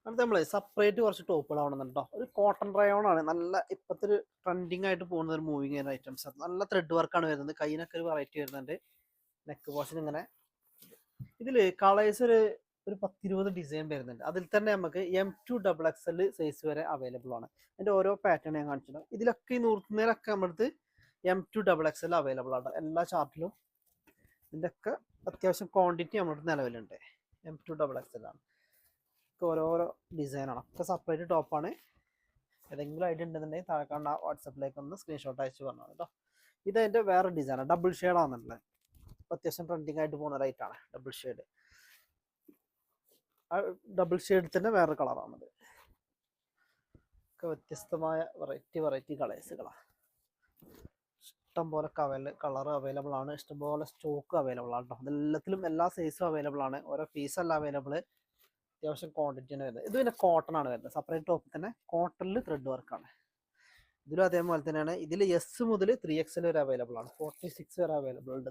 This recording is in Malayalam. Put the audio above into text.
അത് നമ്മളെ സെപ്പറേറ്റ് കുറച്ച് ടോപ്പുകളാവണമെന്നുണ്ട് കേട്ടോ. ഒരു കോട്ടൺ റയോൺ ആണ് നല്ല ഇപ്പോഴത്തെ ഒരു ട്രെൻഡിങ് ആയിട്ട് പോകുന്ന ഒരു മൂവിങ് ചെയ്യുന്ന ഐറ്റംസ്. നല്ല ത്രെഡ് വർക്കാണ് വരുന്നത്. കയ്യിനൊക്കെ ഒരു വെറൈറ്റി വരുന്നുണ്ട്. നെക്ക് പോർഷൻ ഇങ്ങനെ ഇതില് കളേഴ്സ് ഒരു 10-20 ഡിസൈൻ വരുന്നുണ്ട്. അതിൽ തന്നെ നമുക്ക് M2 XXL സൈസ് വരെ അവൈലബിൾ ആണ്. അതിന്റെ ഓരോ പാറ്റേൺ ഞാൻ കാണിച്ചത്. ഇതിലൊക്കെ ഈ നൂർത്തുന്നതിലൊക്കെ നമ്മളടുത്ത് M2 XXL അവൈലബിൾ ആണ് എല്ലാ ചാർട്ടിലും. ഇതിന്റെ ഒക്കെ അത്യാവശ്യം ക്വാണ്ടിറ്റി നമ്മുടെ നിലവിലുണ്ട്. M2 XXL ആണ്. ഓരോരോ ഡിസൈനാണ്. ഒക്കെ സെപ്പറേറ്റ് ടോപ്പാണ്. ഏതെങ്കിലും ഐഡിയ ഉണ്ടെന്നുണ്ടെങ്കിൽ താഴെ കാണുന്ന വാട്സപ്പിലേക്ക് ഒന്ന് സ്ക്രീൻഷോട്ട് അയച്ചു പറഞ്ഞു കേട്ടോ. ഇത് അതിന്റെ വേറെ ഡിസൈനാണ്. ഡബിൾ ഷെയ്ഡ് ആണെന്നുള്ളത്. അത്യാവശ്യം ട്രെൻഡിങ് ആയിട്ട് പോകുന്ന റൈറ്റാണ് ഡബിൾ ഷെയ്ഡ്. ആ ഡബിൾ ഷെയ്ഡിൽ തന്നെ വേറെ കളറാണത്. ഒക്കെ വ്യത്യസ്തമായ വെറൈറ്റി കളേഴ്സുകളാണ്. ഇഷ്ടംപോലെ കളർ അവൈലബിൾ ആണ്. ഇഷ്ടംപോലെ സ്റ്റോക്ക് അവൈലബിൾ ആണ് കേട്ടോ. അതെല്ലാത്തിലും എല്ലാ സൈസും അവൈലബിൾ ആണ്. ഓരോ പീസല്ല അവൈലബിൾ. അത്യാവശ്യം ക്വാണ്ടിറ്റിയാണ് വരുന്നത്. ഇത് പിന്നെ കോട്ടൺ ആണ് വരുന്നത്. സെപ്പറേറ്റ് ടോപ്പ് തന്നെ കോട്ടണിൽ ത്രെഡ് വർക്കാണ്. ഇതിലും അതേപോലെ തന്നെയാണ്. ഇതിൽ S മുതൽ 3XL വരെ അവൈലബിൾ ആണ്. 46 വരെ അവൈലബിൾ ഉണ്ട്.